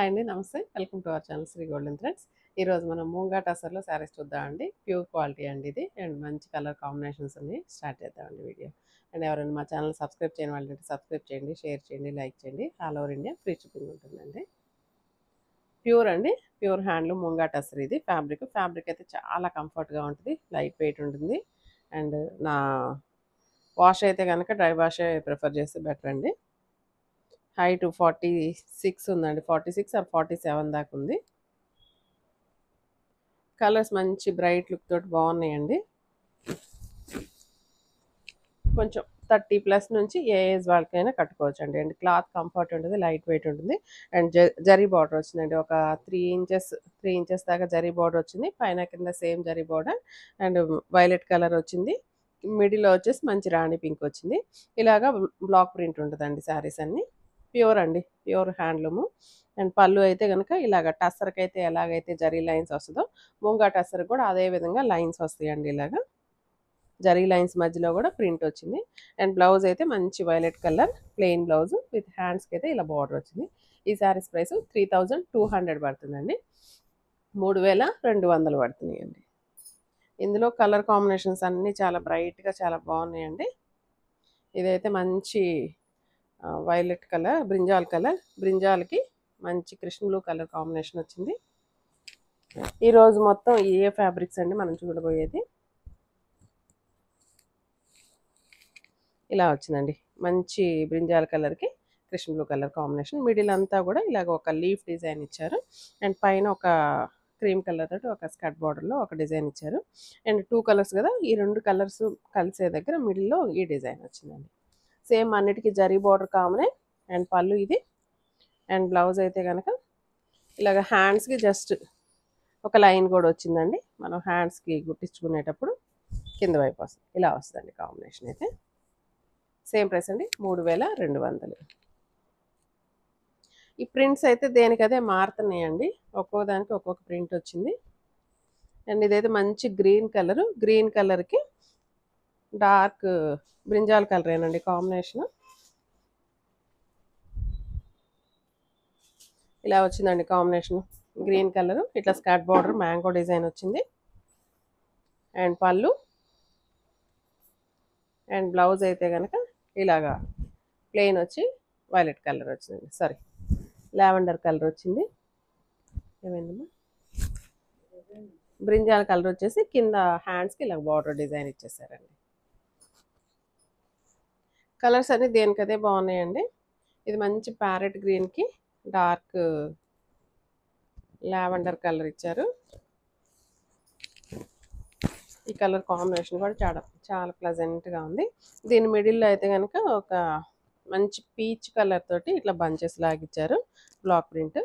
Hi అండి, నమస్తే. Welcome to our channel Sri Golden Threads. ఈరోజు మనం మూంగా టసర్లో శారీస్ చూద్దామండి. ప్యూర్ క్వాలిటీ అండి ఇది, అండ్ మంచి కలర్ కాంబినేషన్స్ ఉన్నాయి. స్టార్ట్ చేద్దామండి వీడియో. అండ్ ఎవరైనా మా ఛానల్ సబ్స్క్రైబ్ చేయని వాళ్ళు సబ్స్క్రైబ్ చేయండి, షేర్ చేయండి, లైక్ చేయండి. All over India free shipping ఉంటుందండి. ప్యూర్ అండి, ప్యూర్ హ్యాండ్లూమ్ మూంగా టసర్. ఇది ఫ్యాబ్రిక్ అయితే చాలా కంఫర్ట్గా ఉంటుంది, లైట్ వెయిట్ ఉంటుంది. అండ్ నా వాష్ అయితే కనుక డ్రై వాషే ప్రిఫర్ చేస్తే బెటర్ అండి. హైట్ 46 ఉందండి, 46 ఆర్ 47 దాకా ఉంది. కలర్స్ మంచి బ్రైట్ లుక్ తోటి బాగున్నాయండి. కొంచెం 30+ నుంచి ఏ ఏజ్ వాళ్ళకైనా కట్టుకోవచ్చు అండి. అండ్ క్లాత్ కంఫర్ట్ ఉంటుంది, లైట్ వెయిట్ ఉంటుంది. అండ్ జరీ బార్డర్ వచ్చిందండి, ఒక 3 ఇంచెస్ దాకా జరీ బార్డర్ వచ్చింది. పైన కింద same zari border and violet colour వచ్చింది. మిడిల్లో వచ్చేసి మంచి రాణి పింక్ వచ్చింది. ఇలాగా బ్లాక్ ప్రింట్ ఉంటుందండి శారీస్ అన్నీ. ప్యూర్ అండి, ప్యూర్ హ్యాండ్లూము. అండ్ పళ్ళు అయితే కనుక ఇలాగ టస్సర్కి అయితే ఎలాగైతే జరీ లైన్స్ వస్తుందో మూంగా టస్సర్ కూడా అదే విధంగా లైన్స్ వస్తాయండి. ఇలాగా జరీ లైన్స్ మధ్యలో కూడా ప్రింట్ వచ్చింది. అండ్ బ్లౌజ్ అయితే మంచి violet colour plain blouse with హ్యాండ్స్కి అయితే ఇలా బార్డర్ వచ్చింది. ఈ శారీస్ ప్రైస్ 3200 పడుతుందండి, 3200 పడుతున్నాయండి. ఇందులో కలర్ కాంబినేషన్స్ అన్నీ చాలా బ్రైట్గా చాలా బాగున్నాయండి. ఇదైతే మంచి వైలెట్ కలర్, బ్రింజాల్కి మంచి కృష్ణ బ్లూ కలర్ కాంబినేషన్ వచ్చింది. ఈరోజు మొత్తం ఏ ఫ్యాబ్రిక్స్ అండి మనం చూడబోయేది. ఇలా వచ్చిందండి, మంచి బ్రింజాల్ కలర్కి Krishna blue colour combination. Middle అంతా కూడా ఇలాగ ఒక లీఫ్ డిజైన్ ఇచ్చారు. అండ్ పైన ఒక క్రీమ్ కలర్ తోటి ఒక స్కర్ట్ బార్డర్లో ఒక డిజైన్ ఇచ్చారు. అండ్ 2 కలర్స్ కదా, ఈ 2 కలర్స్ కలిసే దగ్గర మిడిల్లో ఈ డిజైన్ వచ్చిందండి. సేమ్ అన్నిటికీ జరీ బార్డర్ కామనే. అండ్ పళ్ళు ఇది. అండ్ బ్లౌజ్ అయితే కనుక ఇలాగ హ్యాండ్స్కి జస్ట్ ఒక లైన్ కూడా వచ్చిందండి. మనం హ్యాండ్స్కి గుట్టించుకునేటప్పుడు కింద వైపు వస్తుంది, ఇలా వస్తుందండి కాంబినేషన్ అయితే. సేమ్ ప్రైస్ అండి, 3200. ఈ ప్రింట్స్ అయితే దేనికదే మారుతున్నాయండి, ఒక్కొక్క దానికి ఒక్కొక్క ప్రింట్ వచ్చింది. అండ్ ఇదైతే మంచి గ్రీన్ కలర్కి డార్క్ బ్రింజాల్ కలరేనండి కాంబినేషన్. ఇలా వచ్చిందండి కాంబినేషన్, గ్రీన్ కలర్, ఇట్లా స్కర్ట్ బార్డర్ మ్యాంగో డిజైన్ వచ్చింది. అండ్ పళ్ళు అండ్ బ్లౌజ్ అయితే కనుక ఇలాగా ప్లెయిన్ వచ్చి వైలెట్ కలర్ వచ్చిందండి, సారీ లావెండర్ కలర్ వచ్చింది. ఏమైందమ్మా, బ్రింజాల్ కలర్ వచ్చేసి కింద హ్యాండ్స్కి ఇలా బార్డర్ డిజైన్ ఇచ్చేసారండి. కలర్స్ అన్ని దేనికదే బాగున్నాయండి. ఇది మంచి ప్యారెట్ గ్రీన్కి డార్క్ లావెండర్ కలర్ ఇచ్చారు. ఈ కలర్ కాంబినేషన్ కూడా చాలా ప్లెజెంట్గా ఉంది. దీని మిడిల్లో అయితే కనుక ఒక మంచి పీచ్ కలర్ తోటి ఇట్లా బంచెస్ లాగిచ్చారు, బ్లాక్ ప్రింట్.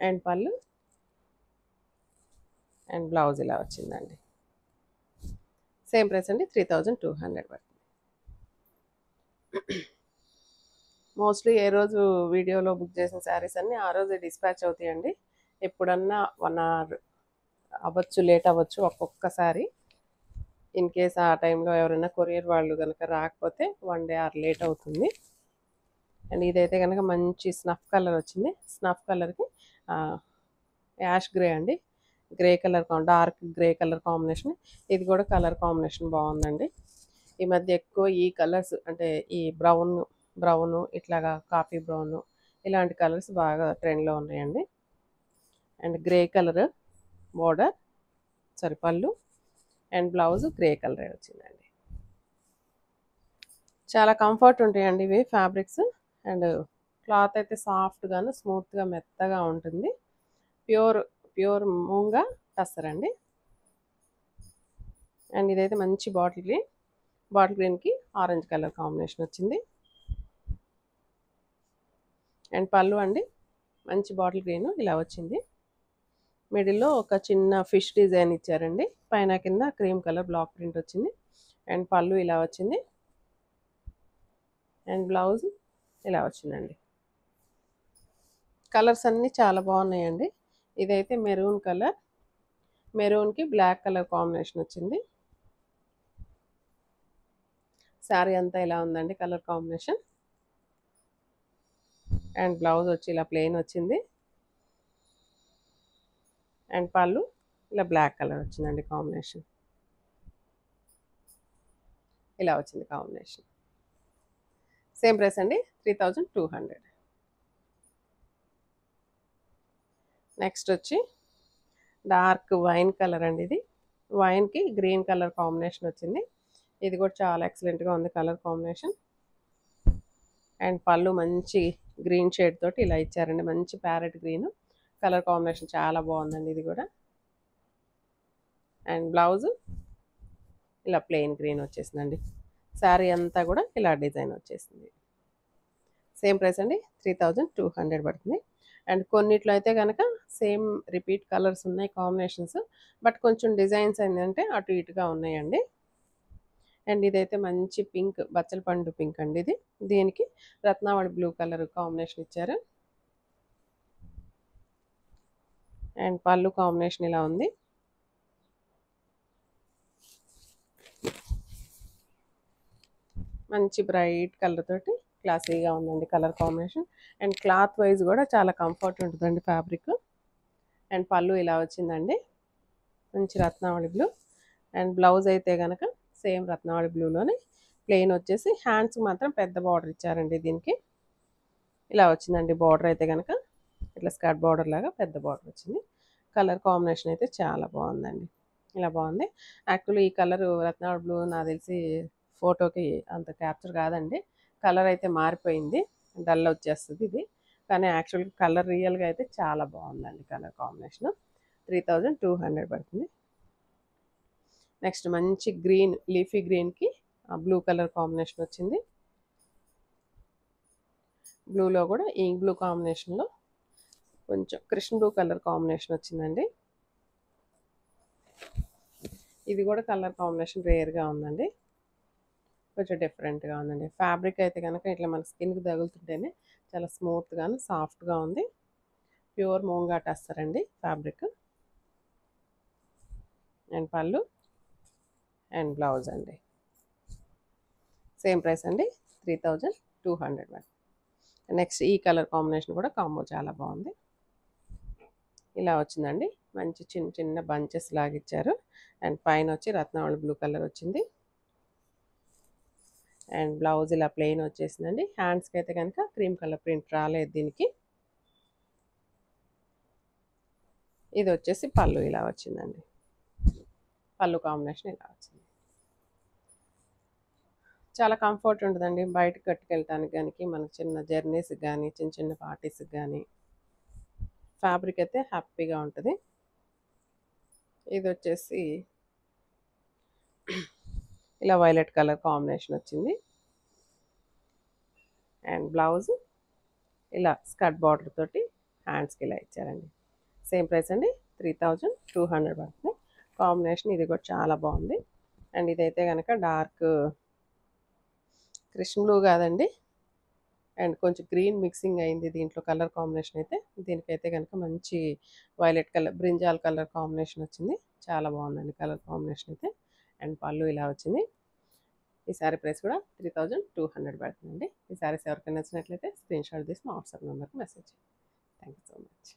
అండ్ పళ్ళు అండ్ బ్లౌజ్ ఇలా వచ్చిందండి. సేమ్ ప్రైస్ అండి, 3200 పడుతుంది. మోస్ట్లీ ఏ రోజు వీడియోలో బుక్ చేసిన శారీస్ అన్నీ ఆ రోజే డిస్పాచ్ అవుతాయండి. ఎప్పుడన్నా 1 hour అవ్వచ్చు, లేట్ అవ్వచ్చు ఒక్కొక్కసారి. ఇన్ కేస్ ఆ టైంలో ఎవరైనా కొరియర్ వాళ్ళు కనుక రాకపోతే 1 day ఆర్ లేట్ అవుతుంది. అండ్ ఇదైతే కనుక మంచి స్నఫ్ కలర్ వచ్చింది. స్నఫ్ కలర్కి యాష్ గ్రే అండి, grey colour, dark grey colour combination. ఇది కూడా కలర్ కాంబినేషన్ బాగుందండి. ఈ మధ్య ఎక్కువ ఈ కలర్స్ అంటే ఈ బ్రౌన్ ఇట్లాగా కాఫీ బ్రౌన్ ఇలాంటి కలర్స్ బాగా ట్రెండ్లో ఉన్నాయండి. And grey colour border, sorry పళ్ళు అండ్ బ్లౌజ్ గ్రే కలర్ వచ్చిందండి. చాలా కంఫర్ట్ ఉంటాయండి ఇవి ఫ్యాబ్రిక్స్. అండ్ క్లాత్ అయితే సాఫ్ట్గాను స్మూత్గా మెత్తగా ఉంటుంది. ప్యూర్ మూంగా టస్సర్ అండి. అండ్ ఇదైతే మంచి బాటిల్ గ్రీన్కి ఆరెంజ్ కలర్ కాంబినేషన్ వచ్చింది. అండ్ పళ్ళు అండి మంచి బాటిల్ గ్రీన్ ఇలా వచ్చింది. మిడిల్లో ఒక చిన్న ఫిష్ డిజైన్ ఇచ్చారండి, పైన కింద క్రీమ్ కలర్ బ్లాక్ ప్రింట్ వచ్చింది. అండ్ పళ్ళు ఇలా వచ్చింది. అండ్ బ్లౌజ్ ఇలా వచ్చిందండి. కలర్స్ అన్నీ చాలా బాగున్నాయండి. ఇదైతే మెరూన్ కలర్, మెరూన్కి బ్లాక్ కలర్ కాంబినేషన్ వచ్చింది. శారీ అంతా ఇలా ఉందండి కలర్ కాంబినేషన్. అండ్ బ్లౌజ్ వచ్చి ఇలా ప్లెయిన్ వచ్చింది. అండ్ పళ్ళు ఇలా బ్లాక్ కలర్ వచ్చిందండి కాంబినేషన్. ఇలా వచ్చింది కాంబినేషన్. సేమ్ ప్రైస్ అండి 3200. నెక్స్ట్ వచ్చి డార్క్ వైన్ కలర్ అండి. ఇది వైన్కి గ్రీన్ కలర్ కాంబినేషన్ వచ్చింది. ఇది కూడా చాలా ఎక్సలెంట్గా ఉంది కలర్ కాంబినేషన్. అండ్ పళ్ళు మంచి గ్రీన్ షేడ్ తోటి ఇలా ఇచ్చారండి. మంచి ప్యారెట్ గ్రీన్ కలర్ కాంబినేషన్ చాలా బాగుందండి ఇది కూడా. అండ్ బ్లౌజ్ ఇలా ప్లెయిన్ గ్రీన్ వచ్చేసిందండి. శారీ అంతా కూడా ఇలా డిజైన్ వచ్చేసింది. సేమ్ ప్రైస్ అండి 3200 పడుతుంది. అండ్ కొన్నిట్లో అయితే కనుక సేమ్ రిపీట్ కలర్స్ ఉన్నాయి కాంబినేషన్స్, బట్ కొంచెం డిజైన్స్ ఏంటంటే అటు ఇటుగా ఉన్నాయండి. అండ్ ఇదైతే మంచి పింక్, బచ్చల పండు పింక్ అండి ఇది. దీనికి రత్నావళి బ్లూ కలర్ కాంబినేషన్ ఇచ్చారు. అండ్ పళ్ళు కాంబినేషన్ ఇలా ఉంది. మంచి బ్రైట్ కలర్ తోటి క్లాసీగా ఉందండి colour combination. And cloth wise కూడా చాలా కంఫర్ట్ ఉంటుందండి ఫ్యాబ్రిక్. అండ్ పళ్ళు ఇలా వచ్చిందండి మంచి రత్నావళి బ్లూ. అండ్ బ్లౌజ్ అయితే కనుక సేమ్ రత్నావళి బ్లూలోనే ప్లెయిన్ వచ్చేసి హ్యాండ్స్కి మాత్రం పెద్ద బార్డర్ ఇచ్చారండి. దీనికి ఇలా వచ్చిందండి బార్డర్ అయితే కనుక ఇట్లా స్కర్ట్ బార్డర్ లాగా పెద్ద బార్డర్ వచ్చింది. కలర్ కాంబినేషన్ అయితే చాలా బాగుందండి. ఇలా బాగుంది. యాక్చువల్లీ ఈ కలర్ రత్నావళి బ్లూ నాకు తెలిసి ఫోటోకి అంత క్యాప్చర్ కాదండి. కలర్ అయితే మారిపోయింది, డల్ వచ్చేస్తుంది ఇది. కానీ యాక్చువల్గా కలర్ రియల్గా అయితే చాలా బాగుందండి కలర్ కాంబినేషన్. 3200 పడుతుంది. నెక్స్ట్ మంచి గ్రీన్, లీఫీ గ్రీన్కి బ్లూ కలర్ కాంబినేషన్ వచ్చింది. బ్లూలో కూడా ఈ బ్లూ కాంబినేషన్లో కొంచెం కృష్ణ బ్లూ కలర్ కాంబినేషన్ వచ్చిందండి. ఇది కూడా కలర్ కాంబినేషన్ రేర్గా ఉందండి, కొంచెం డిఫరెంట్గా ఉందండి. ఫ్యాబ్రిక్ అయితే కనుక ఇట్లా మన స్కిన్కి తగులుతుంటేనే చాలా స్మూత్గాను సాఫ్ట్గా ఉంది. ప్యూర్ మూంగా టస్సరండి ఫ్యాబ్రిక్. అండ్ పళ్ళు అండ్ బ్లౌజ్ అండి. సేమ్ ప్రైస్ అండి 3200. నెక్స్ట్ ఈ కలర్ కాంబినేషన్ కూడా కాంబో చాలా బాగుంది. ఇలా వచ్చిందండి. మంచి చిన్న చిన్న బంచెస్ లాగా ఇచ్చారు. అండ్ పైన వచ్చి రత్నావళి బ్లూ కలర్ వచ్చింది. అండ్ బ్లౌజ్ ఇలా ప్లెయిన్ వచ్చేసిందండి. హ్యాండ్స్కి అయితే కనుక క్రీమ్ కలర్ ప్రింట్ రాలేదు దీనికి. ఇది వచ్చేసి పళ్ళు ఇలా వచ్చిందండి. పళ్ళు కాంబినేషన్ ఇలా వచ్చింది. చాలా కంఫర్ట్ ఉంటుందండి బయటకు కట్టుకెళ్ళటానికి కానీ, మనకు చిన్న జర్నీస్కి కానీ, చిన్న చిన్న పార్టీస్కి కానీ. ఫ్యాబ్రిక్ అయితే హ్యాపీగా ఉంటుంది. ఇది వచ్చేసి ఇలా వైలెట్ కలర్ కాంబినేషన్ వచ్చింది. అండ్ బ్లౌజ్ ఇలా స్కర్ట్ బార్డర్ తోటి హ్యాండ్స్కి ఇలా ఇచ్చారండి. సేమ్ ప్రైస్ అండి 3200 పడుతుంది. కాంబినేషన్ ఇది కూడా చాలా బాగుంది. అండ్ ఇదైతే కనుక డార్క్ కృష్ణ బ్లూ కాదండి, అండ్ కొంచెం గ్రీన్ మిక్సింగ్ అయింది దీంట్లో కలర్ కాంబినేషన్ అయితే. దీనికైతే కనుక మంచి violet colour, brinjal colour combination వచ్చింది. చాలా బాగుందండి కలర్ కాంబినేషన్ అయితే. అండ్ పళ్ళు ఇలా వచ్చింది. ఈ సారీ ప్రైస్ కూడా 3200 పడుతుందండి. ఈ సారీస్ ఎవరికైనా నచ్చినట్లయితే స్క్రీన్ షాట్ తీసి మా వాట్సాప్ నెంబర్కి మెసేజ్ చేయండి. Thank you so much.